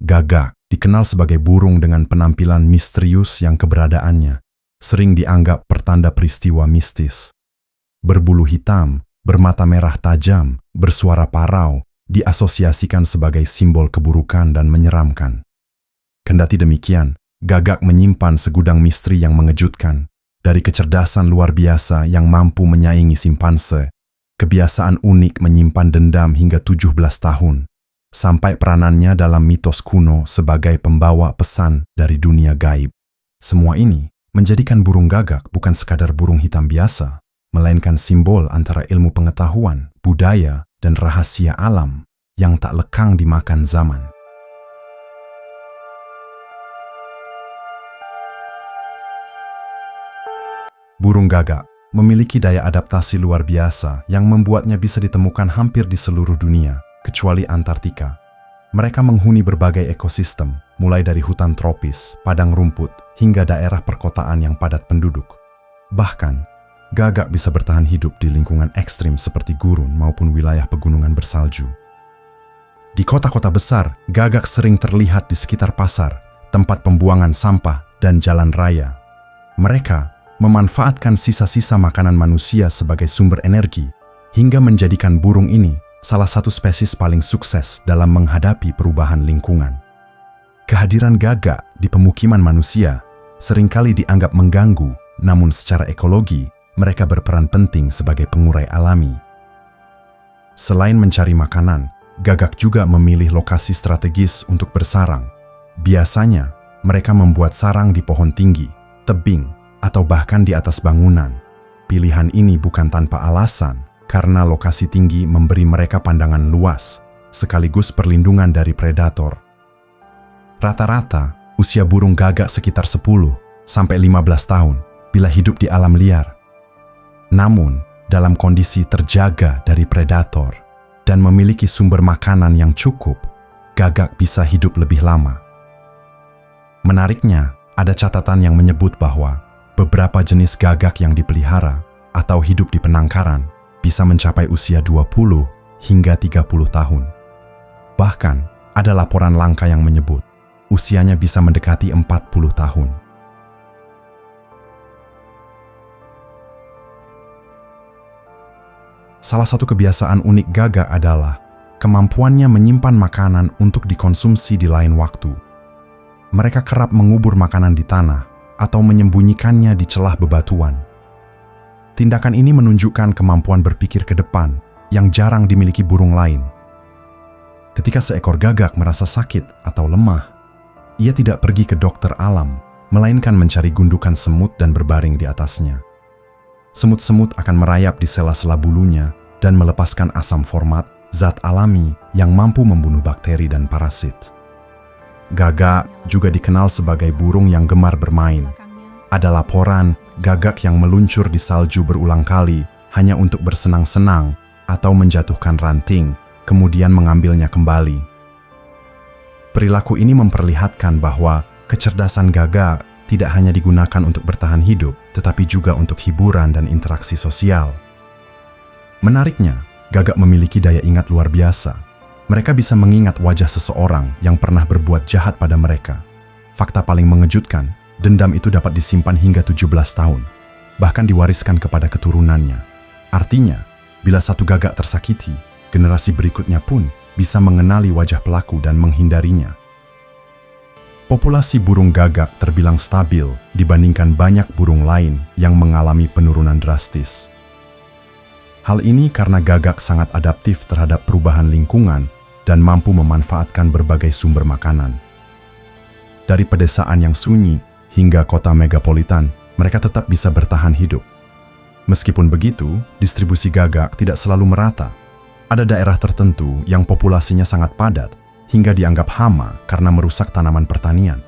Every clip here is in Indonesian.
Gagak dikenal sebagai burung dengan penampilan misterius yang keberadaannya sering dianggap pertanda peristiwa mistis. Berbulu hitam, bermata merah tajam, bersuara parau, diasosiasikan sebagai simbol keburukan dan menyeramkan. Kendati demikian, gagak menyimpan segudang misteri yang mengejutkan, dari kecerdasan luar biasa yang mampu menyaingi simpanse, kebiasaan unik menyimpan dendam hingga 17 tahun, sampai peranannya dalam mitos kuno sebagai pembawa pesan dari dunia gaib. Semua ini menjadikan burung gagak bukan sekadar burung hitam biasa, melainkan simbol antara ilmu pengetahuan, budaya, dan rahasia alam yang tak lekang dimakan zaman. Burung gagak memiliki daya adaptasi luar biasa yang membuatnya bisa ditemukan hampir di seluruh dunia, kecuali Antartika. Mereka menghuni berbagai ekosistem, mulai dari hutan tropis, padang rumput, hingga daerah perkotaan yang padat penduduk. Bahkan, gagak bisa bertahan hidup di lingkungan ekstrim seperti gurun maupun wilayah pegunungan bersalju. Di kota-kota besar, gagak sering terlihat di sekitar pasar, tempat pembuangan sampah, dan jalan raya. Mereka memanfaatkan sisa-sisa makanan manusia sebagai sumber energi, hingga menjadikan burung ini salah satu spesies paling sukses dalam menghadapi perubahan lingkungan. Kehadiran gagak di pemukiman manusia seringkali dianggap mengganggu, namun secara ekologi, mereka berperan penting sebagai pengurai alami. Selain mencari makanan, gagak juga memilih lokasi strategis untuk bersarang. Biasanya, mereka membuat sarang di pohon tinggi, tebing, atau bahkan di atas bangunan. Pilihan ini bukan tanpa alasan, karena lokasi tinggi memberi mereka pandangan luas, sekaligus perlindungan dari predator. Rata-rata, usia burung gagak sekitar 10 sampai 15 tahun bila hidup di alam liar. Namun, dalam kondisi terjaga dari predator dan memiliki sumber makanan yang cukup, gagak bisa hidup lebih lama. Menariknya, ada catatan yang menyebut bahwa beberapa jenis gagak yang dipelihara atau hidup di penangkaran bisa mencapai usia 20 hingga 30 tahun. Bahkan, ada laporan langka yang menyebut usianya bisa mendekati 40 tahun. Salah satu kebiasaan unik gagak adalah kemampuannya menyimpan makanan untuk dikonsumsi di lain waktu. Mereka kerap mengubur makanan di tanah atau menyembunyikannya di celah bebatuan. Tindakan ini menunjukkan kemampuan berpikir ke depan yang jarang dimiliki burung lain. Ketika seekor gagak merasa sakit atau lemah, ia tidak pergi ke dokter alam, melainkan mencari gundukan semut dan berbaring di atasnya. Semut-semut akan merayap di sela-sela bulunya dan melepaskan asam format, zat alami yang mampu membunuh bakteri dan parasit. Gagak juga dikenal sebagai burung yang gemar bermain. Ada laporan gagak yang meluncur di salju berulang kali hanya untuk bersenang-senang atau menjatuhkan ranting, kemudian mengambilnya kembali. Perilaku ini memperlihatkan bahwa kecerdasan gagak tidak hanya digunakan untuk bertahan hidup, tetapi juga untuk hiburan dan interaksi sosial. Menariknya, gagak memiliki daya ingat luar biasa. Mereka bisa mengingat wajah seseorang yang pernah berbuat jahat pada mereka. Fakta paling mengejutkan, dendam itu dapat disimpan hingga 17 tahun, bahkan diwariskan kepada keturunannya. Artinya, bila satu gagak tersakiti, generasi berikutnya pun bisa mengenali wajah pelaku dan menghindarinya. Populasi burung gagak terbilang stabil dibandingkan banyak burung lain yang mengalami penurunan drastis. Hal ini karena gagak sangat adaptif terhadap perubahan lingkungan dan mampu memanfaatkan berbagai sumber makanan. Dari pedesaan yang sunyi hingga kota megapolitan, mereka tetap bisa bertahan hidup. Meskipun begitu, distribusi gagak tidak selalu merata. Ada daerah tertentu yang populasinya sangat padat hingga dianggap hama karena merusak tanaman pertanian.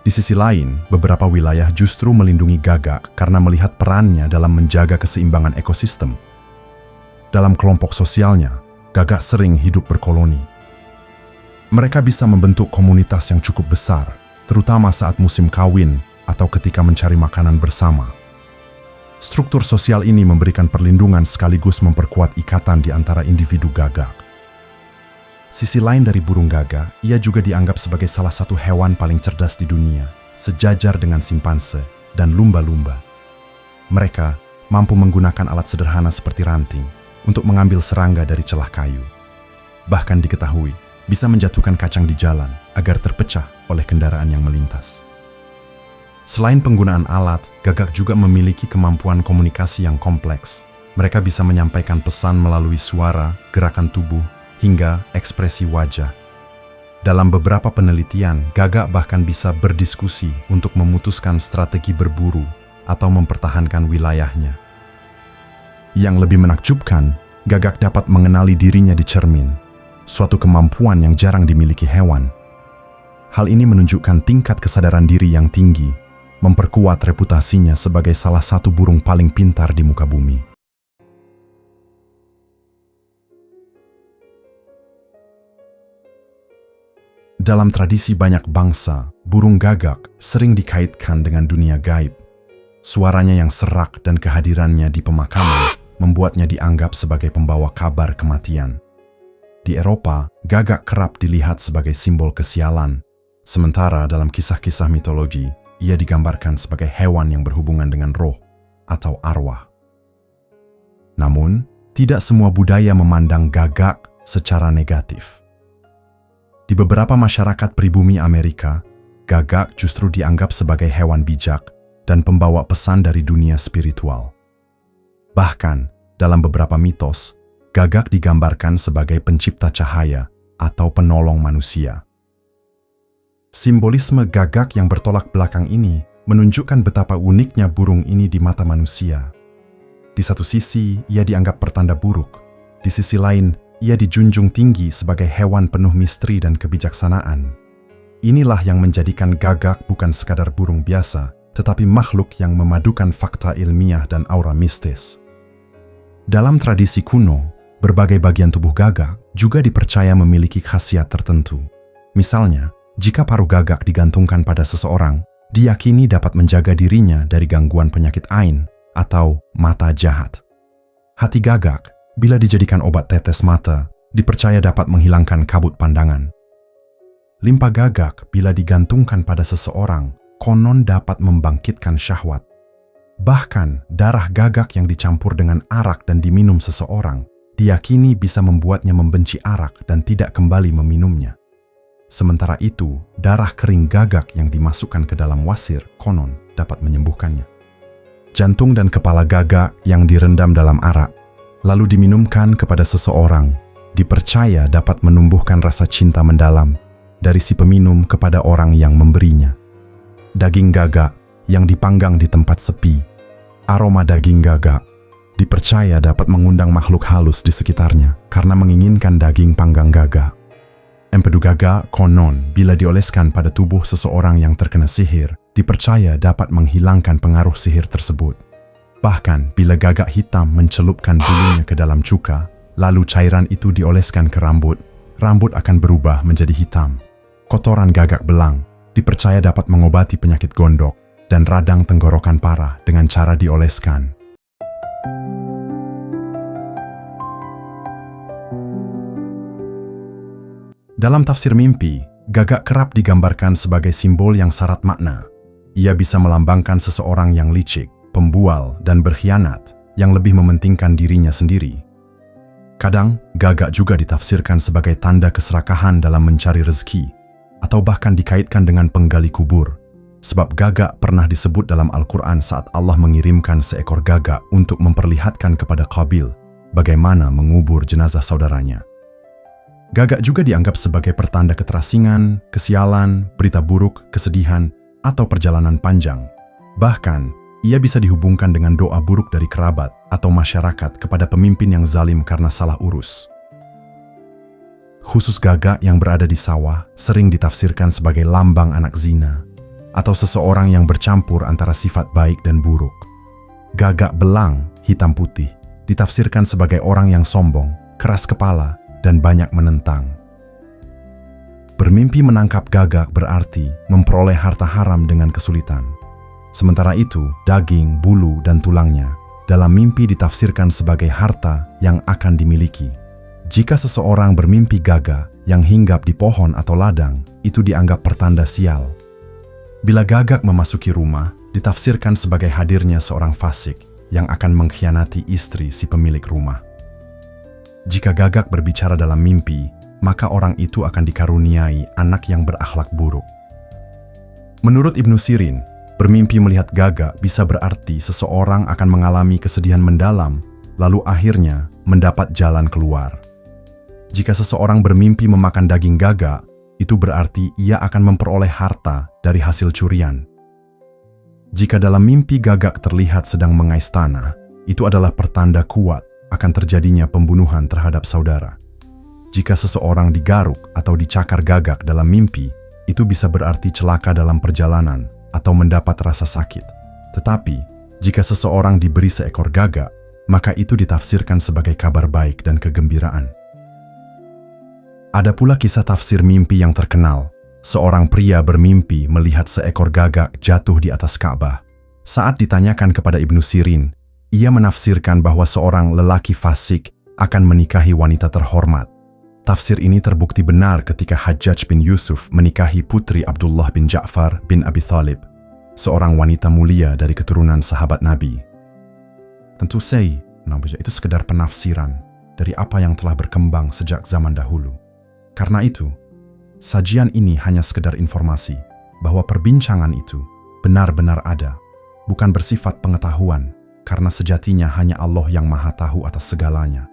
Di sisi lain, beberapa wilayah justru melindungi gagak karena melihat perannya dalam menjaga keseimbangan ekosistem. Dalam kelompok sosialnya, gagak sering hidup berkoloni. Mereka bisa membentuk komunitas yang cukup besar, terutama saat musim kawin atau ketika mencari makanan bersama. Struktur sosial ini memberikan perlindungan sekaligus memperkuat ikatan di antara individu gagak. Sisi lain dari burung gagak, ia juga dianggap sebagai salah satu hewan paling cerdas di dunia, sejajar dengan simpanse dan lumba-lumba. Mereka mampu menggunakan alat sederhana seperti ranting untuk mengambil serangga dari celah kayu. Bahkan diketahui bisa menjatuhkan kacang di jalan agar terpecah oleh kendaraan yang melintas. Selain penggunaan alat, gagak juga memiliki kemampuan komunikasi yang kompleks. Mereka bisa menyampaikan pesan melalui suara, gerakan tubuh, hingga ekspresi wajah. Dalam beberapa penelitian, gagak bahkan bisa berdiskusi untuk memutuskan strategi berburu atau mempertahankan wilayahnya. Yang lebih menakjubkan, gagak dapat mengenali dirinya di cermin, suatu kemampuan yang jarang dimiliki hewan. Hal ini menunjukkan tingkat kesadaran diri yang tinggi, memperkuat reputasinya sebagai salah satu burung paling pintar di muka bumi. Dalam tradisi banyak bangsa, burung gagak sering dikaitkan dengan dunia gaib. Suaranya yang serak dan kehadirannya di pemakaman membuatnya dianggap sebagai pembawa kabar kematian. Di Eropa, gagak kerap dilihat sebagai simbol kesialan, sementara dalam kisah-kisah mitologi, ia digambarkan sebagai hewan yang berhubungan dengan roh atau arwah. Namun, tidak semua budaya memandang gagak secara negatif. Di beberapa masyarakat pribumi Amerika, gagak justru dianggap sebagai hewan bijak dan pembawa pesan dari dunia spiritual. Bahkan, dalam beberapa mitos, gagak digambarkan sebagai pencipta cahaya atau penolong manusia. Simbolisme gagak yang bertolak belakang ini menunjukkan betapa uniknya burung ini di mata manusia. Di satu sisi, ia dianggap pertanda buruk. Di sisi lain, ia dijunjung tinggi sebagai hewan penuh misteri dan kebijaksanaan. Inilah yang menjadikan gagak bukan sekadar burung biasa, tetapi makhluk yang memadukan fakta ilmiah dan aura mistis. Dalam tradisi kuno, berbagai bagian tubuh gagak juga dipercaya memiliki khasiat tertentu. Misalnya, jika paruh gagak digantungkan pada seseorang, diyakini dapat menjaga dirinya dari gangguan penyakit ain atau mata jahat. Hati gagak, bila dijadikan obat tetes mata, dipercaya dapat menghilangkan kabut pandangan. Limpa gagak bila digantungkan pada seseorang, konon dapat membangkitkan syahwat. Bahkan, darah gagak yang dicampur dengan arak dan diminum seseorang, diyakini bisa membuatnya membenci arak dan tidak kembali meminumnya. Sementara itu, darah kering gagak yang dimasukkan ke dalam wasir, konon dapat menyembuhkannya. Jantung dan kepala gagak yang direndam dalam arak, lalu diminumkan kepada seseorang, dipercaya dapat menumbuhkan rasa cinta mendalam dari si peminum kepada orang yang memberinya. Daging gagak yang dipanggang di tempat sepi, aroma daging gagak dipercaya dapat mengundang makhluk halus di sekitarnya karena menginginkan daging panggang gagak. Empedu gagak konon bila dioleskan pada tubuh seseorang yang terkena sihir, dipercaya dapat menghilangkan pengaruh sihir tersebut. Bahkan, bila gagak hitam mencelupkan bulunya ke dalam cuka, lalu cairan itu dioleskan ke rambut, rambut akan berubah menjadi hitam. Kotoran gagak belang dipercaya dapat mengobati penyakit gondok dan radang tenggorokan parah dengan cara dioleskan. Dalam tafsir mimpi, gagak kerap digambarkan sebagai simbol yang syarat makna. Ia bisa melambangkan seseorang yang licik, pembual, dan berkhianat yang lebih mementingkan dirinya sendiri. Kadang, gagak juga ditafsirkan sebagai tanda keserakahan dalam mencari rezeki, atau bahkan dikaitkan dengan penggali kubur, sebab gagak pernah disebut dalam Al-Quran saat Allah mengirimkan seekor gagak untuk memperlihatkan kepada Qabil bagaimana mengubur jenazah saudaranya. Gagak juga dianggap sebagai pertanda keterasingan, kesialan, berita buruk, kesedihan, atau perjalanan panjang. Bahkan, ia bisa dihubungkan dengan doa buruk dari kerabat atau masyarakat kepada pemimpin yang zalim karena salah urus. Khusus gagak yang berada di sawah sering ditafsirkan sebagai lambang anak zina atau seseorang yang bercampur antara sifat baik dan buruk. Gagak belang, hitam putih, ditafsirkan sebagai orang yang sombong, keras kepala, dan banyak menentang. Bermimpi menangkap gagak berarti memperoleh harta haram dengan kesulitan. Sementara itu, daging, bulu, dan tulangnya dalam mimpi ditafsirkan sebagai harta yang akan dimiliki. Jika seseorang bermimpi gagak yang hinggap di pohon atau ladang, itu dianggap pertanda sial. Bila gagak memasuki rumah, ditafsirkan sebagai hadirnya seorang fasik yang akan mengkhianati istri si pemilik rumah. Jika gagak berbicara dalam mimpi, maka orang itu akan dikaruniai anak yang berakhlak buruk. Menurut Ibnu Sirin, bermimpi melihat gagak bisa berarti seseorang akan mengalami kesedihan mendalam, lalu akhirnya mendapat jalan keluar. Jika seseorang bermimpi memakan daging gagak, itu berarti ia akan memperoleh harta dari hasil curian. Jika dalam mimpi gagak terlihat sedang mengais tanah, itu adalah pertanda kuat akan terjadinya pembunuhan terhadap saudara. Jika seseorang digaruk atau dicakar gagak dalam mimpi, itu bisa berarti celaka dalam perjalanan atau mendapat rasa sakit. Tetapi, jika seseorang diberi seekor gagak, maka itu ditafsirkan sebagai kabar baik dan kegembiraan. Ada pula kisah tafsir mimpi yang terkenal. Seorang pria bermimpi melihat seekor gagak jatuh di atas Ka'bah. Saat ditanyakan kepada Ibnu Sirin, ia menafsirkan bahwa seorang lelaki fasik akan menikahi wanita terhormat. Tafsir ini terbukti benar ketika Hajjaj bin Yusuf menikahi putri Abdullah bin Ja'far bin Abi Thalib, seorang wanita mulia dari keturunan sahabat Nabi. Tentu saja, itu sekedar penafsiran dari apa yang telah berkembang sejak zaman dahulu. Karena itu, sajian ini hanya sekedar informasi bahwa perbincangan itu benar-benar ada, bukan bersifat pengetahuan, karena sejatinya hanya Allah yang Maha Tahu atas segalanya.